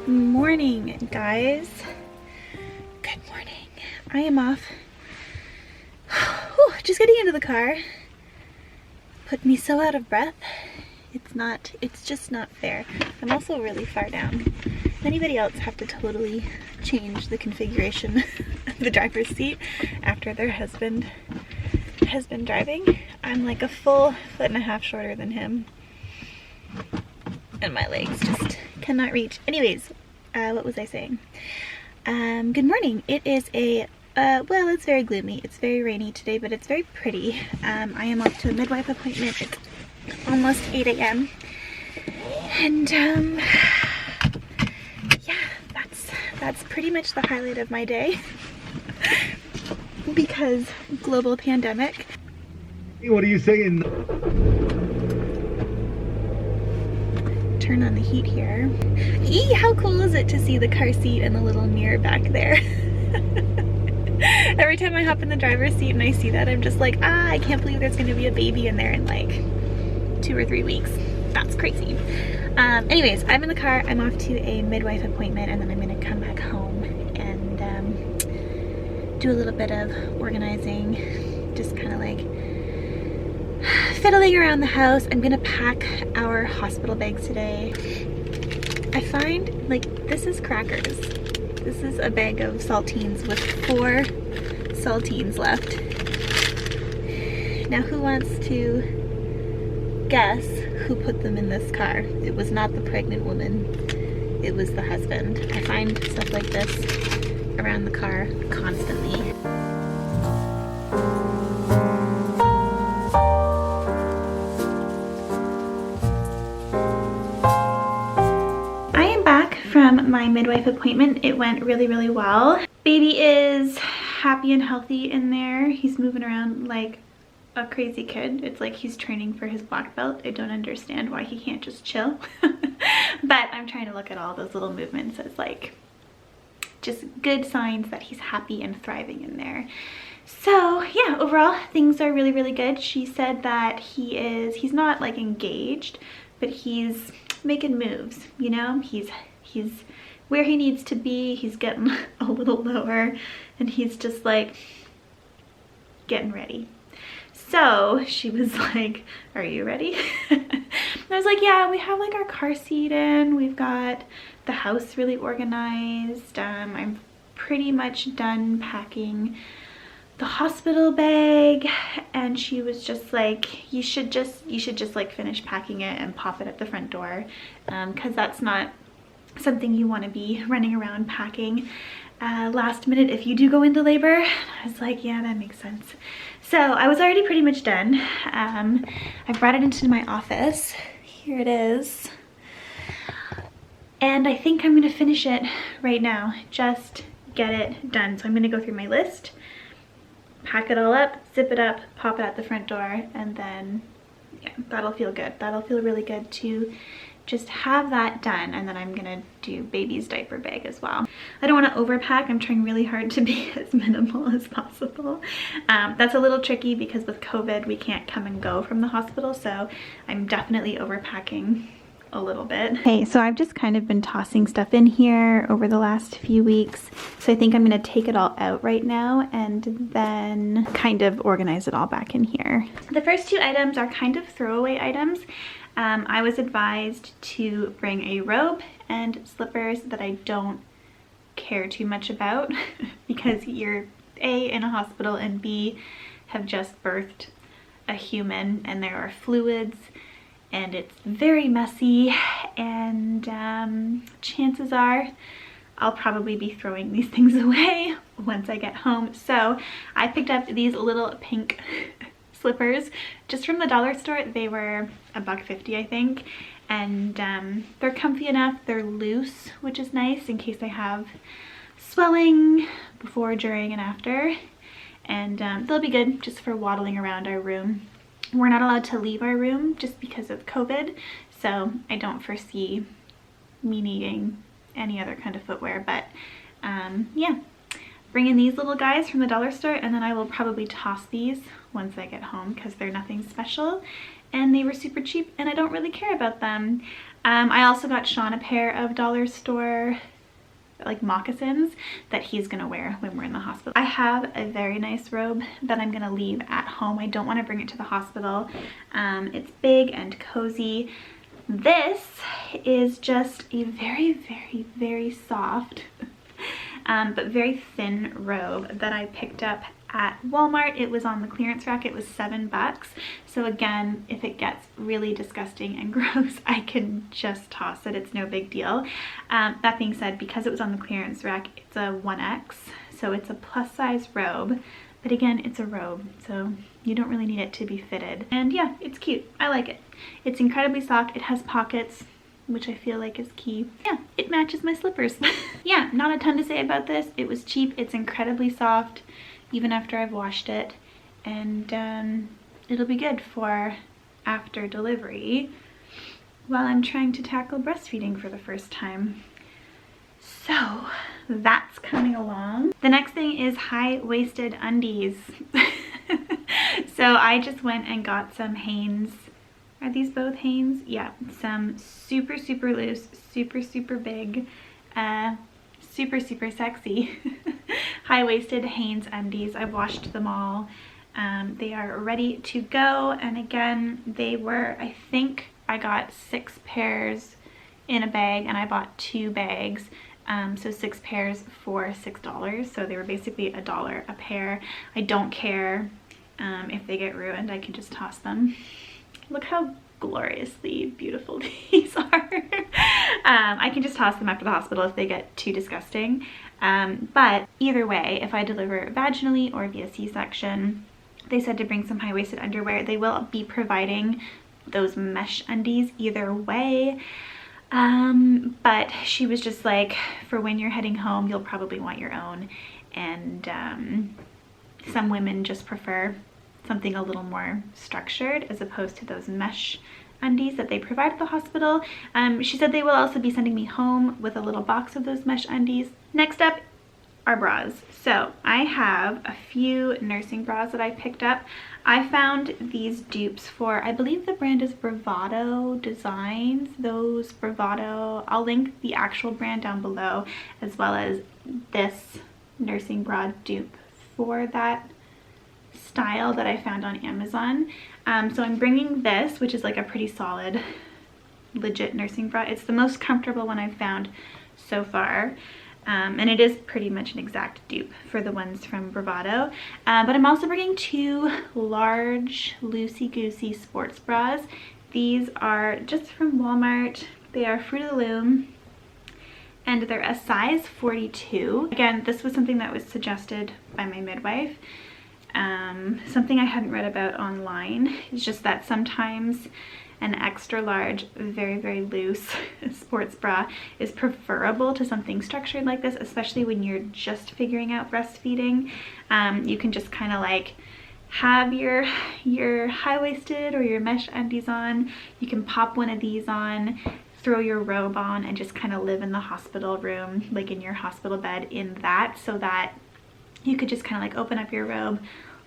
Good morning, guys. Good morning. I am off. Whew, just getting into the car. Put me so out of breath. It's just not fair. I'm also really far down. Does anybody else have to totally change the configuration of the driver's seat after their husband has been driving? I'm like a full 1.5 feet shorter than him. And my legs just cannot reach. Anyways, what was I saying? Good morning. It is well, it's very gloomy. It's very rainy today, but it's very pretty. I am off to a midwife appointment. It's almost 8 a.m. And yeah, that's pretty much the highlight of my day. Because global pandemic. What are you saying? Turn on the heat here. Eee, how cool is it to see the car seat and the little mirror back there? Every time I hop in the driver's seat and I see that, I'm just like, I can't believe there's gonna be a baby in there in like 2 or 3 weeks. That's crazy. Anyways, I'm in the car. I'm off to a midwife appointment, and then I'm gonna come back home and do a little bit of organizing, just kind of like fiddling around the house. I'm gonna pack our hospital bags today. I find, like, this is crackers. This is a bag of saltines with 4 saltines left. Now, who wants to guess who put them in this car? It was not the pregnant woman. It was the husband. I find stuff like this around the car constantly. From my midwife appointment. It went really, really well. Baby is happy and healthy in there. He's moving around like a crazy kid. It's like he's training for his black belt. I don't understand why he can't just chill. But I'm trying to look at all those little movements as like just good signs that he's happy and thriving in there. So yeah, overall things are really, really good. She said that he's not like engaged, but he's making moves, you know? He's where he needs to be. He's getting a little lower, and he's just like getting ready. So she was like, are you ready? And I was like, yeah, we have like our car seat in, we've got the house really organized. I'm pretty much done packing the hospital bag. And she was just like, you should just like finish packing it and pop it at the front door, because that's not something you want to be running around packing last minute if you do go into labor. I was like, yeah, that makes sense. So I was already pretty much done. I brought it into my office. Here it is. And I think I'm gonna finish it right now. Just get it done. So I'm gonna go through my list, pack it all up, zip it up, pop it out the front door, and then yeah, that'll feel good. That'll feel really good to just have that done. And then I'm gonna do baby's diaper bag as well. I don't want to overpack. I'm trying really hard to be as minimal as possible. That's a little tricky because with COVID we can't come and go from the hospital, so I'm definitely overpacking a little bit. Okay, so I've just kind of been tossing stuff in here over the last few weeks, so I think I'm gonna take it all out right now and then kind of organize it all back in here. The first 2 items are kind of throwaway items. I was advised to bring a robe and slippers that I don't care too much about because you're A, in a hospital, and B, have just birthed a human, and there are fluids and it's very messy, and chances are I'll probably be throwing these things away once I get home. So I picked up these little pink slippers just from the dollar store. They were $1.50, I think, and they're comfy enough. They're loose, which is nice in case I have swelling before, during, and after. And they'll be good just for waddling around our room. We're not allowed to leave our room just because of COVID, so I don't foresee me needing any other kind of footwear. But yeah, bring in these little guys from the dollar store, and then I will probably toss these once I get home because they're nothing special and they were super cheap and I don't really care about them. I also got Sean a pair of dollar store like moccasins that he's gonna wear when we're in the hospital. I have a very nice robe that I'm gonna leave at home. I don't want to bring it to the hospital. It's big and cozy. This is just a very soft but very thin robe that I picked up at Walmart. It was on the clearance rack. It was $7. So again, if it gets really disgusting and gross, I can just toss it. It's no big deal. That being said, because it was on the clearance rack, it's a 1X, so it's a plus size robe. But again, it's a robe, so you don't really need it to be fitted. And yeah, it's cute. I like it. It's incredibly soft. It has pockets, which I feel like is key. Yeah, it matches my slippers. Yeah, not a ton to say about this. It was cheap. It's incredibly soft, even after I've washed it. And it'll be good for after delivery while I'm trying to tackle breastfeeding for the first time. So that's coming along. The next thing is high-waisted undies. So I just went and got some Hanes. Are these both Hanes? Yeah, some super loose, super big, super sexy high-waisted Hanes undies. I've washed them all. They are ready to go, and again, they were, I think I got 6 pairs in a bag and I bought 2 bags. So 6 pairs for $6, so they were basically $1 a pair. I don't care if they get ruined, I can just toss them. Look how gloriously beautiful these are. I can just toss them after the hospital if they get too disgusting. But either way, if I deliver vaginally or via C-section, they said to bring some high-waisted underwear. They will be providing those mesh undies either way. But she was just like, for when you're heading home, you'll probably want your own. And some women just prefer something a little more structured as opposed to those mesh undies that they provide at the hospital. She said they will also be sending me home with a little box of those mesh undies. Next up are bras. So I have a few nursing bras that I picked up. I found these dupes for, I believe the brand is Bravado Designs. Those Bravado, I'll link the actual brand down below, as well as this nursing bra dupe for that style that I found on Amazon. So I'm bringing this, which is like a pretty solid, legit nursing bra. It's the most comfortable one I've found so far. And it is pretty much an exact dupe for the ones from Bravado. But I'm also bringing 2 large loosey-goosey sports bras. These are just from Walmart. They are Fruit of the Loom, and they're a size 42. Again, this was something that was suggested by my midwife. Something I hadn't read about online is just that sometimes an extra large, very loose sports bra is preferable to something structured like this, especially when you're just figuring out breastfeeding. You can just kind of like have your high-waisted or your mesh undies on. You can pop one of these on, throw your robe on, and just kind of live in the hospital room, like in your hospital bed in that, so that you could just kind of like open up your robe,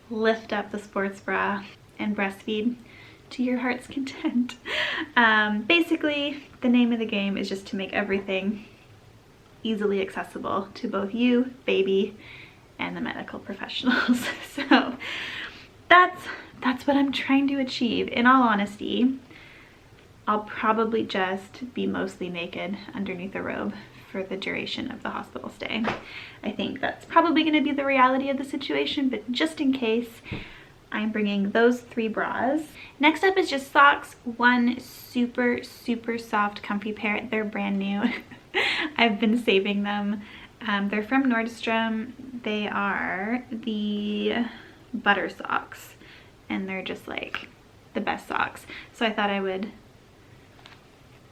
lift up the sports bra, and breastfeed to your heart's content. Basically, the name of the game is just to make everything easily accessible to both you, baby, and the medical professionals. So that's what I'm trying to achieve. In all honesty, I'll probably just be mostly naked underneath a robe for the duration of the hospital stay. I think that's probably going to be the reality of the situation, but just in case, I'm bringing those 3 bras. Next up is just socks. One super soft, comfy pair. They're brand new. I've been saving them. They're from Nordstrom. They are the butter socks, and they're just like the best socks. So I thought I would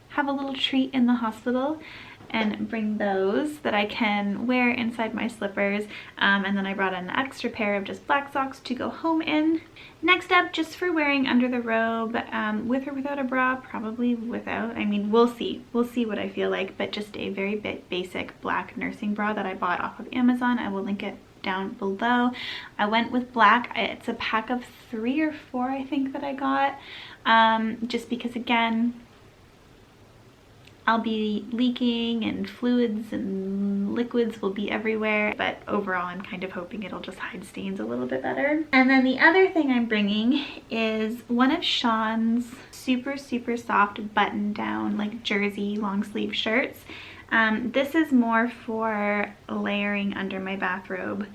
have a little treat in the hospital and bring those that I can wear inside my slippers. And then I brought an extra pair of just black socks to go home in. Next up, just for wearing under the robe, with or without a bra, probably without. I mean, we'll see what I feel like, but just a very basic black nursing bra that I bought off of Amazon. I will link it down below. I went with black. It's a pack of 3 or 4, I think, that I got, just because, again, I'll be leaking and fluids and liquids will be everywhere, but overall I'm kind of hoping it'll just hide stains a little bit better. And then the other thing I'm bringing is one of Sean's super soft button down like jersey long sleeve shirts. This is more for layering under my bathrobe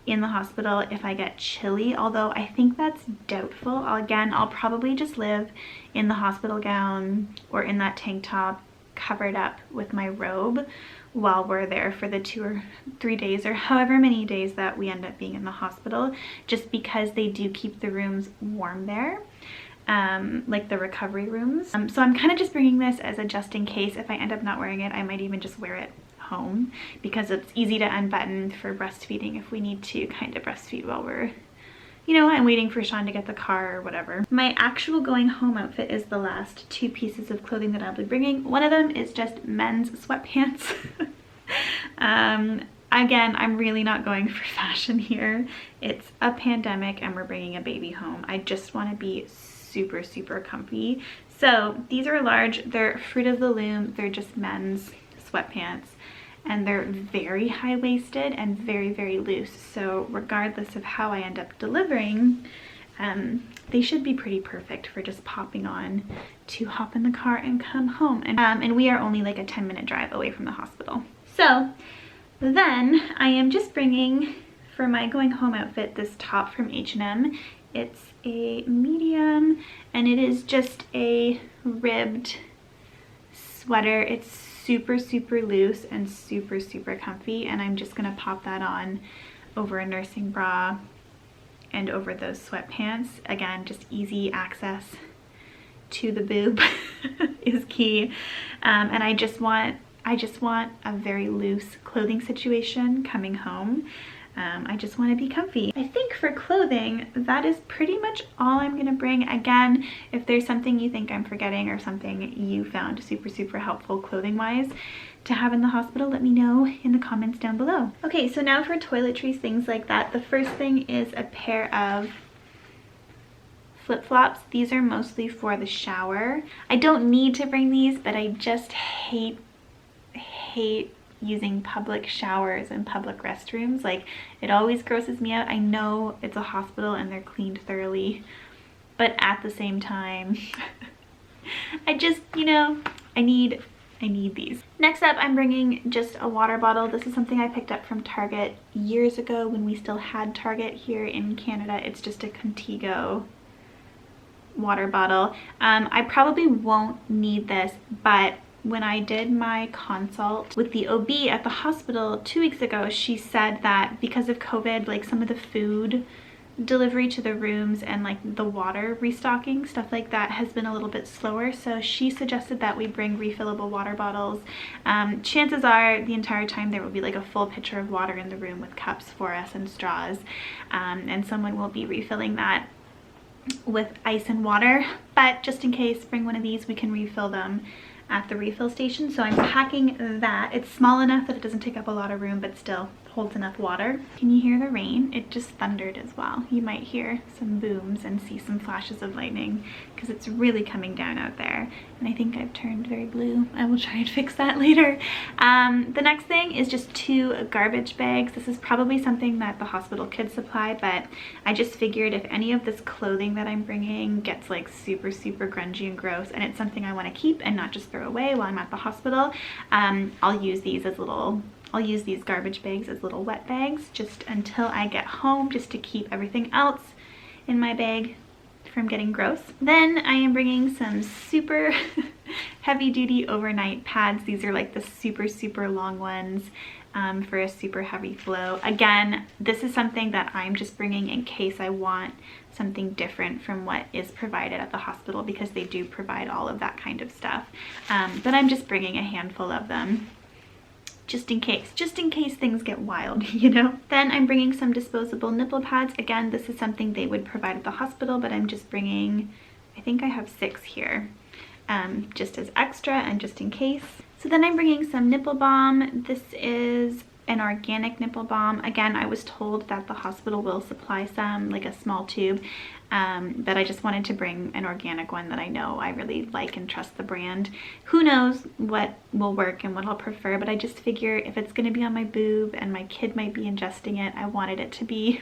in the hospital if I get chilly, although I think that's doubtful. I'll probably just live in the hospital gown or in that tank top covered up with my robe while we're there for the 2 or 3 days or however many days that we end up being in the hospital, just because they do keep the rooms warm there, like the recovery rooms. So I'm kind of just bringing this as a just in case. If I end up not wearing it, I might even just wear it home because it's easy to unbutton for breastfeeding if we need to kind of breastfeed while we're, you know, I'm waiting for Sean to get the car or whatever. My actual going home outfit is the last 2 pieces of clothing that I'll be bringing. One of them is just men's sweatpants. Again, I'm really not going for fashion here. It's a pandemic and we're bringing a baby home. I just want to be super comfy. So these are large. They're Fruit of the Loom. They're just men's sweatpants. And they're very high-waisted and very loose. So regardless of how I end up delivering, they should be pretty perfect for just popping on to hop in the car and come home. And we are only like a 10-minute drive away from the hospital. So then I am just bringing, for my going home outfit, this top from H&M. It's a medium and it is just a ribbed sweater. It's super loose and super comfy, and I'm just gonna pop that on over a nursing bra and over those sweatpants. Again, just easy access to the boob is key. And I just want a very loose clothing situation coming home. I just want to be comfy. I think for clothing, that is pretty much all I'm going to bring. Again, if there's something you think I'm forgetting or something you found super helpful clothing wise to have in the hospital, let me know in the comments down below. Okay, so now for toiletries, things like that. The first thing is a pair of flip-flops. These are mostly for the shower. I don't need to bring these, but I just hate using public showers and public restrooms. Like, it always grosses me out. I know it's a hospital and they're cleaned thoroughly, but at the same time, I just, you know, I need these. Next up, I'm bringing just a water bottle. This is something I picked up from Target years ago when we still had Target here in Canada. It's just a Contigo water bottle. I probably won't need this, but when I did my consult with the OB at the hospital 2 weeks ago, she said that because of COVID, like some of the food delivery to the rooms and like the water restocking, stuff like that has been a little bit slower. So she suggested that we bring refillable water bottles. Chances are the entire time there will be like a full pitcher of water in the room with cups for us and straws. And someone will be refilling that with ice and water. But just in case, bring one of these, we can refill them at the refill station. So I'm packing that. It's small enough that it doesn't take up a lot of room, but still holds enough water. Can you hear the rain? It just thundered as well. You might hear some booms and see some flashes of lightning because it's really coming down out there. And I think I've turned very blue. I will try and fix that later. The next thing is just 2 garbage bags. This is probably something that the hospital could supply, but I just figured if any of this clothing that I'm bringing gets like super grungy and gross, and it's something I want to keep and not just throw away while I'm at the hospital, I'll use these garbage bags as little wet bags just until I get home, just to keep everything else in my bag from getting gross. Then I am bringing some super heavy duty overnight pads. These are like the super long ones for a super heavy flow. Again, this is something that I'm just bringing in case I want something different from what is provided at the hospital, because they do provide all of that kind of stuff. But I'm just bringing a handful of them just in case things get wild, you know. Then I'm bringing some disposable nipple pads. Again, this is something they would provide at the hospital, but I'm just bringing, I think I have 6 here, just as extra and just in case. So then I'm bringing some nipple balm. This is an organic nipple balm. Again, I was told that the hospital will supply some, like a small tube, but I just wanted to bring an organic one that I know I really like and trust the brand. Who knows what will work and what I'll prefer, but I just figure if it's going to be on my boob and my kid might be ingesting it, I wanted it to be,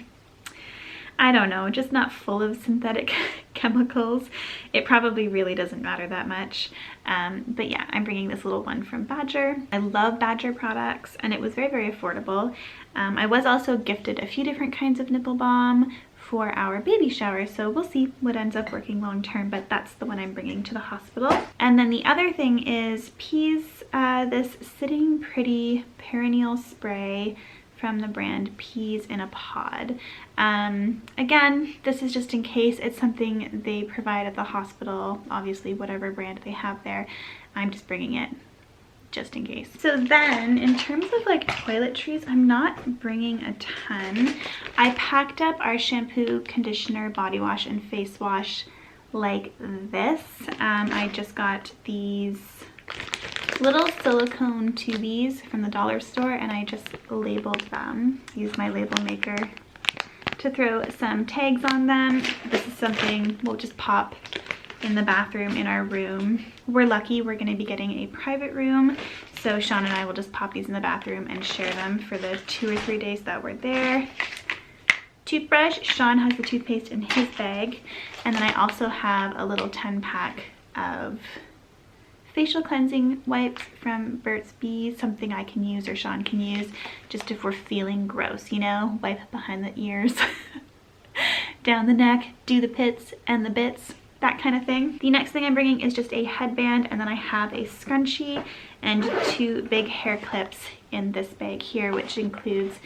I don't know, just not full of synthetic chemicals. It probably really doesn't matter that much. But yeah, I'm bringing this little one from Badger. I love Badger products and it was very, very affordable. I was also gifted a few different kinds of nipple balm for our baby shower, so we'll see what ends up working long term, but that's the one I'm bringing to the hospital. And then the other thing is Peas, this Sitting Pretty perineal spray from the brand Peas in a Pod. Again, this is just in case. It's something they provide at the hospital, obviously whatever brand they have there. I'm just bringing it just in case. So then in terms of like toiletries, I'm not bringing a ton. I packed up our shampoo, conditioner, body wash, and face wash like this. I just got these little silicone tubies from the dollar store and I just labeled them. Use my label maker to throw some tags on them. This is something we'll just pop in the bathroom in our room. We're lucky, we're going to be getting a private room, so Sean and I will just pop these in the bathroom and share them for the 2 or 3 days that we're there. Toothbrush, Sean has the toothpaste in his bag, and then I also have a little 10-pack of facial cleansing wipes from Burt's Bees, something I can use or Sean can use just if we're feeling gross, you know, wipe behind the ears, down the neck, do the pits and the bits, that kind of thing. The next thing I'm bringing is just a headband, and then I have a scrunchie and 2 big hair clips in this bag here, which includes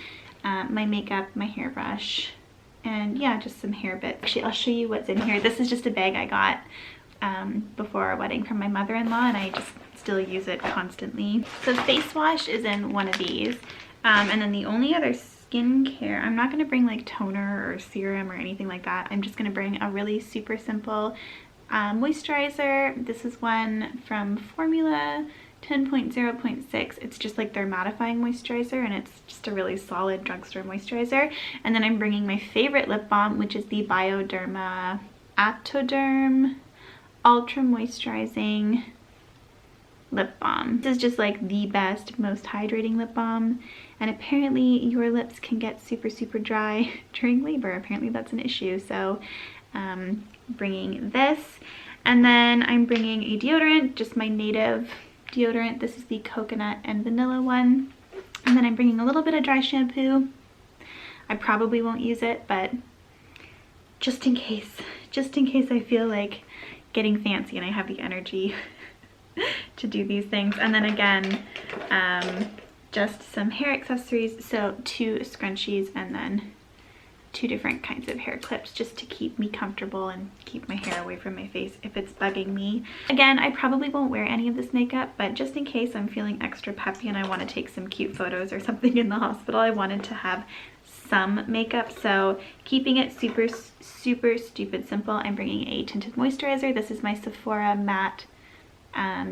my makeup, my hairbrush, and yeah, just some hair bits. Actually, I'll show you what's in here. This is just a bag I got before our wedding from my mother-in-law, and I just still use it constantly. So face wash is in one of these, and then the only other skincare, I'm not going to bring like toner or serum or anything like that. I'm just going to bring a really super simple moisturizer. This is one from Formula 10.0.6. It's just like their mattifying moisturizer, and it's just a really solid drugstore moisturizer. And then I'm bringing my favorite lip balm, which is the Bioderma Atoderm Ultra Moisturizing Lip Balm. This is just like the best, most hydrating lip balm, and apparently your lips can get super, super dry during labor. Apparently that's an issue, so bringing this. And then I'm bringing a deodorant, just my native deodorant. This is the coconut and vanilla one. And then I'm bringing a little bit of dry shampoo. I probably won't use it, but just in case I feel like getting fancy and I have the energy to do these things. And then again, just some hair accessories, so 2 scrunchies and then 2 different kinds of hair clips, just to keep me comfortable and keep my hair away from my face if it's bugging me. Again, I probably won't wear any of this makeup, but just in case I'm feeling extra peppy and I want to take some cute photos or something in the hospital, I wanted to have some makeup. So keeping it super, super stupid simple, I'm bringing a tinted moisturizer. This is my Sephora matte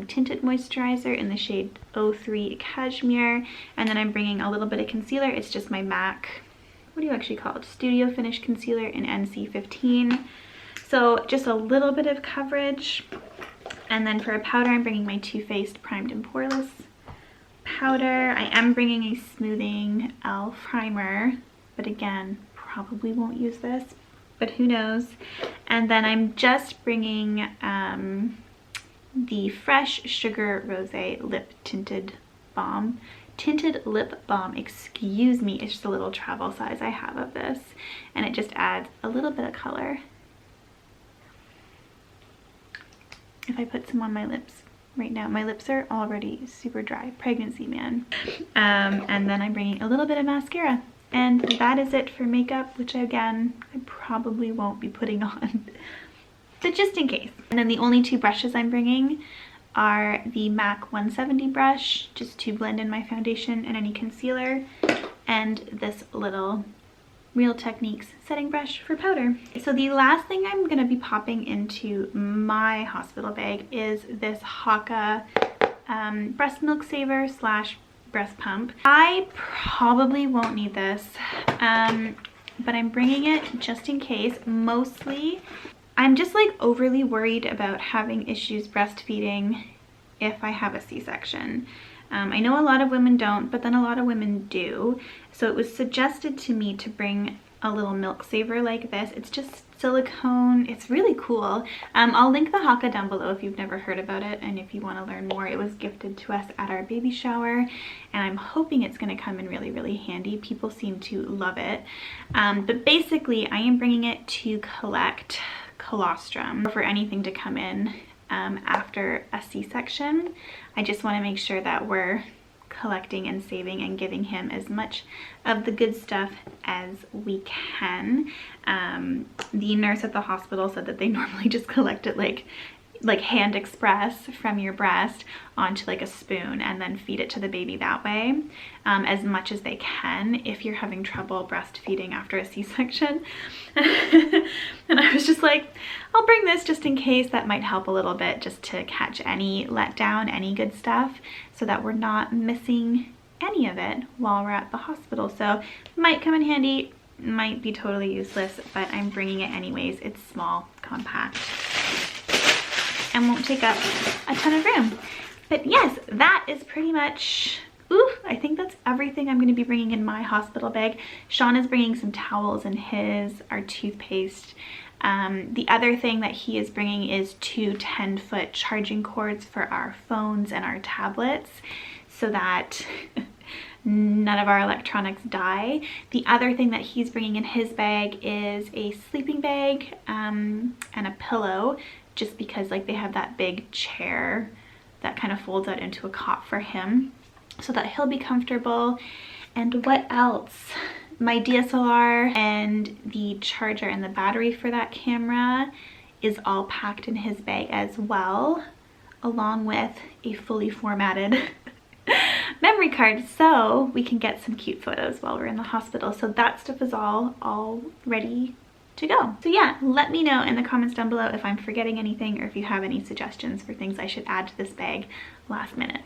tinted moisturizer in the shade 03 Cashmere. And then I'm bringing a little bit of concealer. It's just my MAC, what do you actually call it? Studio Finish Concealer in NC15. So just a little bit of coverage. And then for a powder, I'm bringing my Too Faced Primed and Poreless powder. I am bringing a smoothing e.l.f. primer, but again, probably won't use this, but who knows. And then I'm just bringing the Fresh Sugar Rosé Lip Tinted Balm. Tinted lip balm, excuse me. It's just a little travel size I have of this, and it just adds a little bit of color. If I put some on my lips right now, my lips are already super dry, pregnancy man. And then I'm bringing a little bit of mascara, and that is it for makeup, which again, I probably won't be putting on, but just in case. And then the only 2 brushes I'm bringing are the MAC 170 brush, just to blend in my foundation and any concealer, and this little Real Techniques setting brush for powder. So the last thing I'm going to be popping into my hospital bag is this Haka breast milk saver / breast pump. I probably won't need this, but I'm bringing it just in case. Mostly, I'm just like overly worried about having issues breastfeeding if I have a C-section. I know a lot of women don't, but then a lot of women do. So it was suggested to me to bring a little milk saver like this. It's just silicone. It's really cool. I'll link the Haka down below if you've never heard about it and if you want to learn more. It was gifted to us at our baby shower, and I'm hoping it's going to come in really, really handy. People seem to love it. But basically, I am bringing it to collect colostrum for anything to come in after a C-section. I just want to make sure that we're collecting and saving and giving him as much of the good stuff as we can. The nurse at the hospital said that they normally just collect it like hand express from your breast onto like a spoon and then feed it to the baby that way, as much as they can if you're having trouble breastfeeding after a C-section. And I was just like, I'll bring this just in case. That might help a little bit, just to catch any letdown, any good stuff, so that we're not missing any of it while we're at the hospital. So might come in handy, might be totally useless, but I'm bringing it anyways. It's small, compact, and won't take up a ton of room. But yes, that is pretty much, I think that's everything I'm going to be bringing in my hospital bag. Sean is bringing some towels in his, our toothpaste. The other thing that he is bringing is 2 10-foot charging cords for our phones and our tablets, so that none of our electronics die. The other thing that he's bringing in his bag is a sleeping bag and a pillow, just because like they have that big chair that kind of folds out into a cot for him, so that he'll be comfortable. And what else? My DSLR and the charger and the battery for that camera is all packed in his bag as well, along with a fully formatted memory card, so we can get some cute photos while we're in the hospital. So that stuff is all ready to go. So yeah, let me know in the comments down below if I'm forgetting anything or if you have any suggestions for things I should add to this bag last minute.